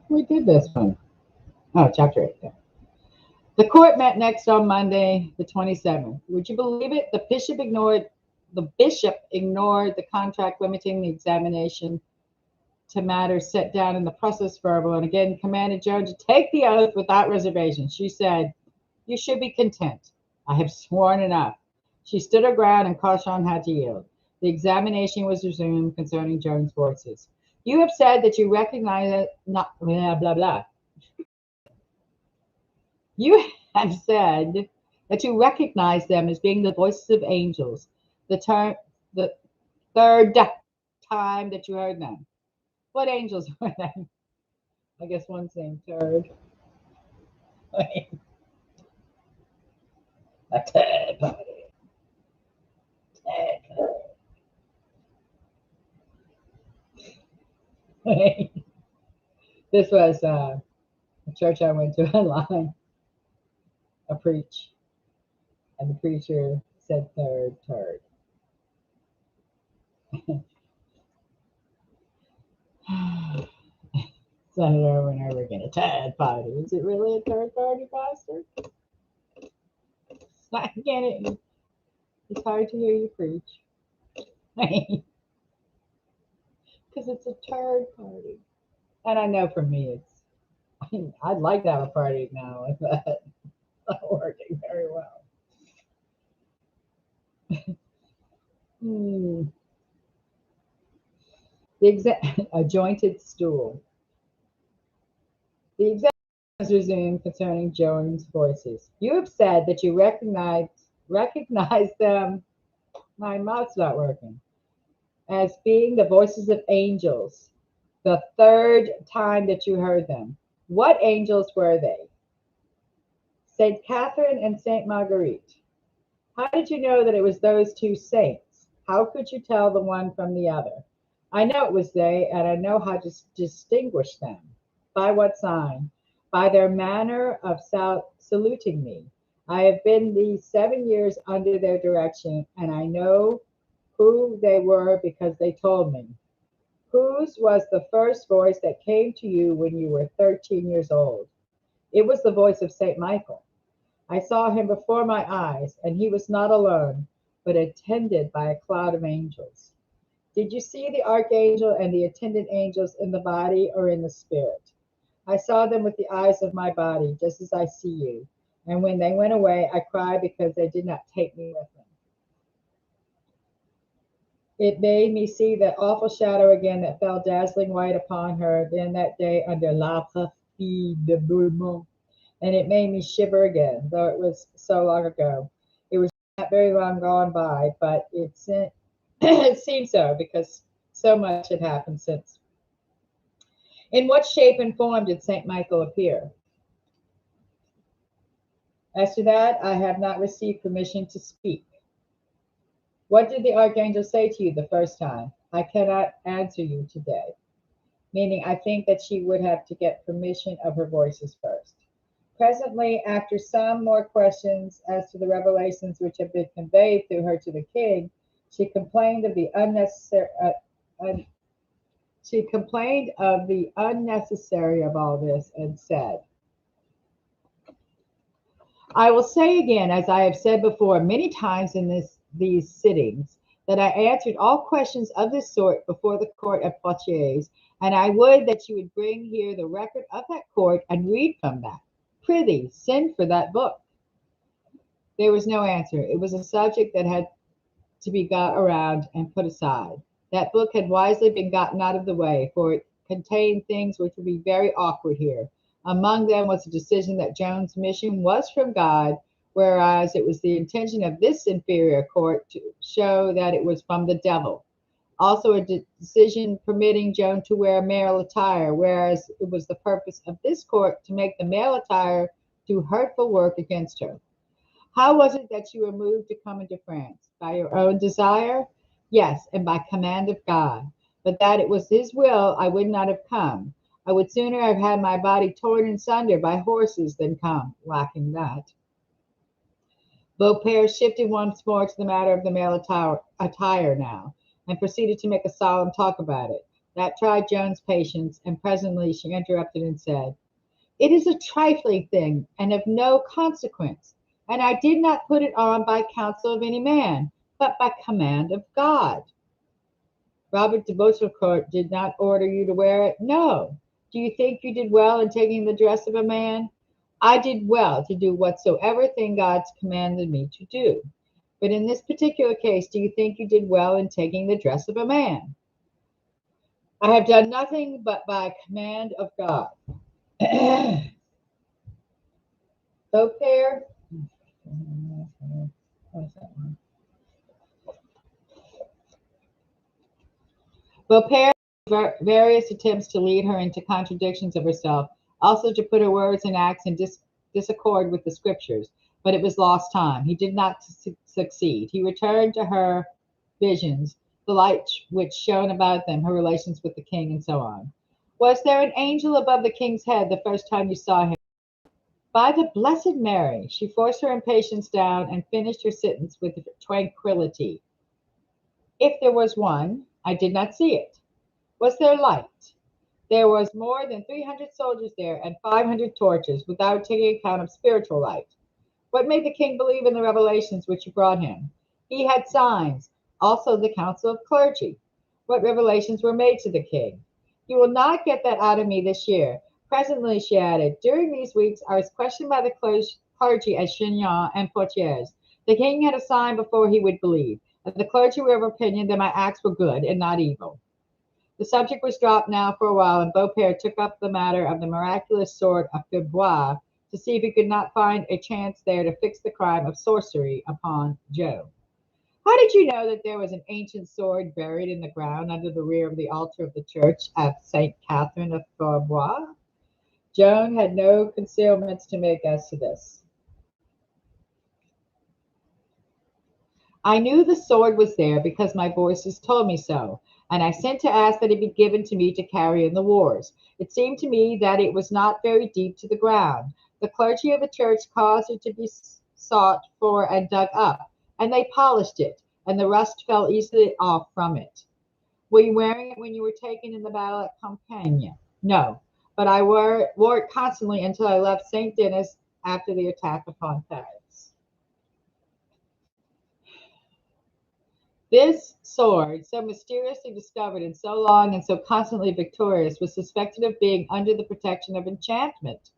We did this one. Oh, chapter 8. Yeah. The court met next on Monday, the 27th. Would you believe it? The bishop ignored the contract limiting the examination to matters set down in the process verbal and again commanded Joan to take the oath without reservation. She said, "You should be content. I have sworn enough." She stood her ground and Cauchon had to yield. The examination was resumed concerning Joan's voices. "You have said that you recognize it, not blah, blah, blah. You have said that you recognize them as being the voices of angels. The third time that you heard them. What angels were they? I guess one's named Third. A third party. This was a church I went to online, a preach, and the preacher said third. Said it over and over again. A third party. Is it really a third party, Pastor? I get it. It's hard to hear you preach. Because it's a third party. And I know for me, I'd like to have a party now like that. Not working very well. Hmm. A jointed stool. The exam was resumed concerning Joan's voices. You have said that you recognize them. My mouth's not working. As being the voices of angels. The third time that you heard them. What angels were they? Saint Catherine and Saint Marguerite. How did you know that it was those two saints? How could you tell the one from the other? I know it was they, and I know how to distinguish them. By what sign? By their manner of saluting me. I have been these 7 years under their direction, and I know who they were because they told me. Whose was the first voice that came to you when you were 13 years old? It was the voice of St. Michael. I saw him before my eyes, and he was not alone, but attended by a cloud of angels. Did you see the archangel and the attendant angels in the body or in the spirit? I saw them with the eyes of my body, just as I see you. And when they went away, I cried because they did not take me with them. It made me see that awful shadow again that fell dazzling white upon her then that day under l'arbre de Beaumont. And it made me shiver again, though it was so long ago. It was not very long gone by, but it seemed so because so much had happened since. In what shape and form did St. Michael appear? As to that, I have not received permission to speak. What did the archangel say to you the first time? I cannot answer you today. Meaning, I think that she would have to get permission of her voices first. Presently, after some more questions as to the revelations which had been conveyed through her to the king, she complained of the unnecessary of all this and said, I will say again, as I have said before many times in these sittings, that I answered all questions of this sort before the court at Poitiers, and I would that you would bring here the record of that court and read from that. Prithee, send for that book. There was no answer. It was a subject that had to be got around and put aside. That book had wisely been gotten out of the way, for it contained things which would be very awkward here. Among them was a decision that Joan's mission was from God, whereas it was the intention of this inferior court to show that it was from the devil. Also, a decision permitting Joan to wear male attire, whereas it was the purpose of this court to make the male attire do hurtful work against her. How was it that you were moved to come into France? By your own desire? Yes, and by command of God. But that it was his will, I would not have come. I would sooner have had my body torn in sunder by horses than come, lacking that. Beaupere shifted once more to the matter of the male attire now, and proceeded to make a solemn talk about it. That tried Joan's patience, and presently she interrupted and said, "It is a trifling thing and of no consequence, and I did not put it on by counsel of any man, but by command of God." "Robert de Beausecourt did not order you to wear it?" "No." "Do you think you did well in taking the dress of a man?" "I did well to do whatsoever thing God commanded me to do. But in this particular case, do you think you did well in taking the dress of a man?" "I have done nothing but by command of God." Beaupere, Beaupere made various attempts to lead her into contradictions of herself, also to put her words and acts in disaccord with the scriptures, but it was lost time. He did not succeed. He returned to her visions, the light which shone about them, her relations with the king, and so on. "Was there an angel above the king's head the first time you saw him?" "By the Blessed Mary!" She forced her impatience down and finished her sentence with tranquillity. "If there was one, I did not see it." "Was there light?" "There was more than 300 soldiers there and 500 torches, without taking account of spiritual light." "What made the king believe in the revelations which you brought him?" "He had signs, also the council of clergy." "What revelations were made to the king?" "You will not get that out of me this year." Presently she added, "During these weeks I was questioned by the clergy at Chinon and Poitiers. The king had a sign before he would believe, and the clergy were of opinion that my acts were good and not evil." The subject was dropped now for a while, and Beaupere took up the matter of the miraculous sword of Fierbois to see if he could not find a chance there to fix the crime of sorcery upon Joan. "How did you know that there was an ancient sword buried in the ground under the rear of the altar of the church of St. Catherine of Fierbois?" Joan had no concealments to make as to this. "I knew the sword was there because my voices told me so, and I sent to ask that it be given to me to carry in the wars. It seemed to me that it was not very deep to the ground. The clergy of the church caused it to be sought for and dug up, and they polished it, and the rust fell easily off from it." "Were you wearing it when you were taken in the battle at Compiègne?" "No, but I wore it constantly until I left St. Denis after the attack upon Paris." This sword, so mysteriously discovered and so long and so constantly victorious, was suspected of being under the protection of enchantment.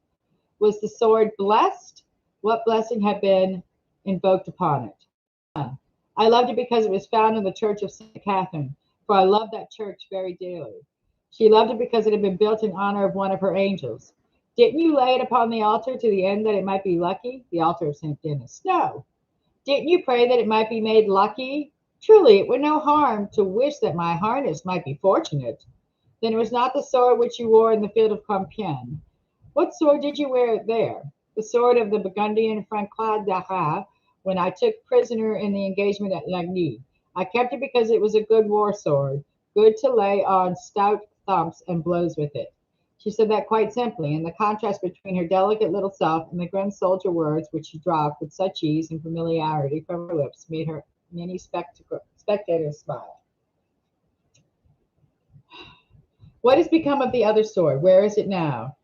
Was the sword blessed? What blessing had been invoked upon it? "I loved it because it was found in the church of St. Catherine, for I love that church very dearly." "She loved it because it had been built in honor of one of her angels." "Didn't you lay it upon the altar to the end that it might be lucky?" "The altar of St. Denis." "No." "Didn't you pray that it might be made lucky?" "Truly, it would no harm to wish that my harness might be fortunate." "Then it was not the sword which you wore in the field of Compiègne." "What sword did you wear there?" "The sword of the Burgundian Francois d'Arras, when I took prisoner in the engagement at Lagny. I kept it because it was a good war sword, good to lay on stout thumps and blows with it." She said that quite simply, and the contrast between her delicate little self and the grim soldier words which she dropped with such ease and familiarity from her lips made her many spectators smile. "What has become of the other sword? Where is it now?"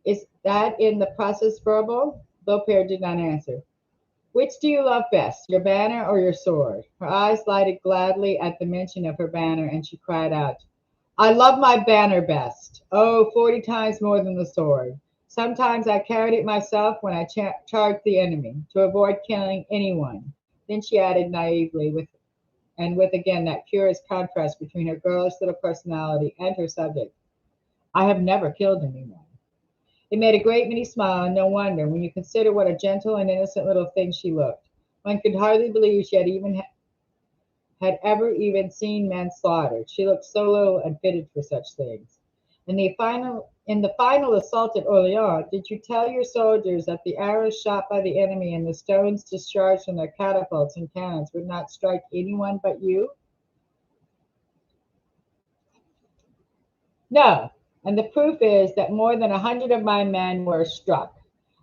"Is that in the process verbal?" Beaupere did not answer. "Which do you love best, your banner or your sword?" Her eyes lighted gladly at the mention of her banner, and she cried out, "I love my banner best. Oh, 40 times more than the sword. Sometimes I carried it myself when I charged the enemy, to avoid killing anyone." Then she added naively, with again that curious contrast between her girlish little personality and her subject, "I have never killed anyone." It made a great many smile, and no wonder, when you consider what a gentle and innocent little thing she looked. One could hardly believe she had ever even seen men slaughtered. She looked so little and fitted for such things. In the final assault at Orleans, did you tell your soldiers that the arrows shot by the enemy and the stones discharged from their catapults and cannons would not strike anyone but you? "No, and the proof is that more than 100 of my men were struck.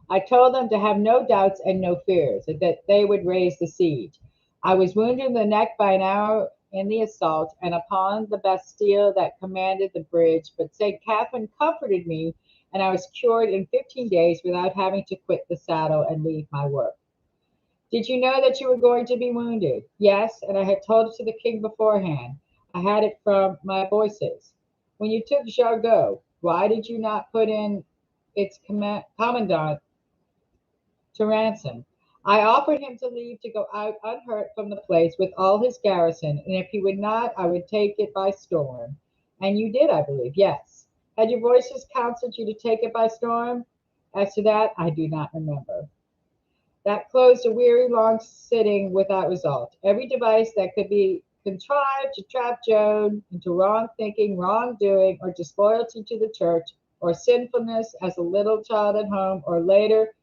I told them to have no doubts and no fears, that they would raise the siege. I was wounded in the neck by an arrow in the assault and upon the Bastille that commanded the bridge, but St. Catherine comforted me, and I was cured in 15 days without having to quit the saddle and leave my work. Did you know that you were going to be wounded? Yes, and I had told it to the king beforehand. I had it from my voices. When you took Jargeau, why did you not put in its commandant to ransom? I offered him to leave to go out unhurt from the place with all his garrison, and if he would not, I would take it by storm. And you did, I believe, yes. Had your voices counseled you to take it by storm? As to that, I do not remember. That closed a weary long sitting without result. Every device that could be contrived to trap Joan into wrong thinking, wrong doing, or disloyalty to the church, or sinfulness as a little child at home, or later,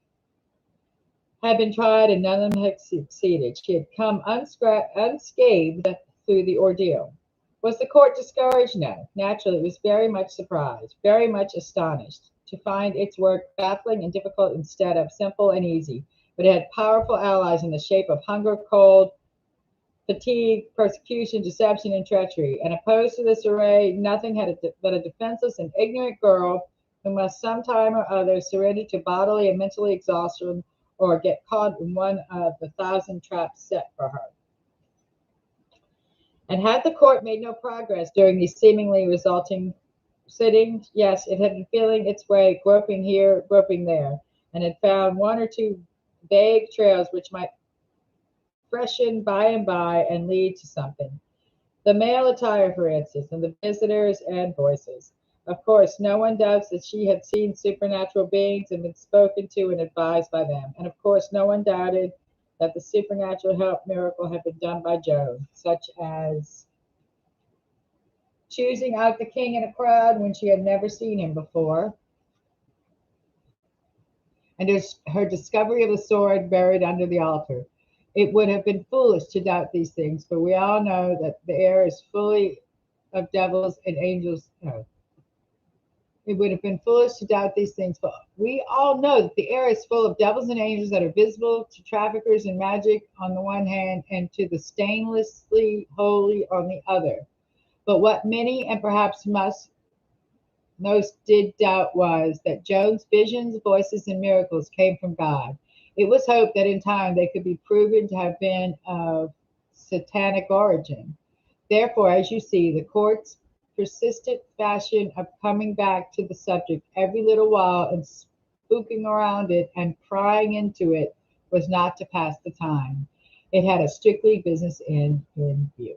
had been tried and none of them had succeeded. She had come unscathed through the ordeal. Was the court discouraged? No. Naturally, it was very much surprised, very much astonished to find its work baffling and difficult instead of simple and easy. But it had powerful allies in the shape of hunger, cold, fatigue, persecution, deception, and treachery. And opposed to this array, nothing had but a defenseless and ignorant girl who must some time or other surrender to bodily and mentally exhaustion or get caught in one of the thousand traps set for her. And had the court made no progress during these seemingly resulting sittings? Yes, it had been feeling its way, groping here, groping there, and had found one or two vague trails which might freshen by and by and lead to something. The male attire, for instance, and the visitors and voices. Of course, no one doubts that she had seen supernatural beings and been spoken to and advised by them. And of course, no one doubted that the supernatural help miracle had been done by Joan, such as choosing out the king in a crowd when she had never seen him before, and her discovery of the sword buried under the altar. It would have been foolish to doubt these things, for we all know that the air is fully of devils and angels. No, it would have been foolish to doubt these things, but we all know that the air is full of devils and angels that are visible to traffickers in magic on the one hand and to the stainlessly holy on the other. But what many and perhaps most did doubt was that Joan's visions, voices, and miracles came from God. It was hoped that in time they could be proven to have been of satanic origin. Therefore, as you see, the court's persistent fashion of coming back to the subject every little while and spooking around it and prying into it was not to pass the time. It had a strictly business end in view.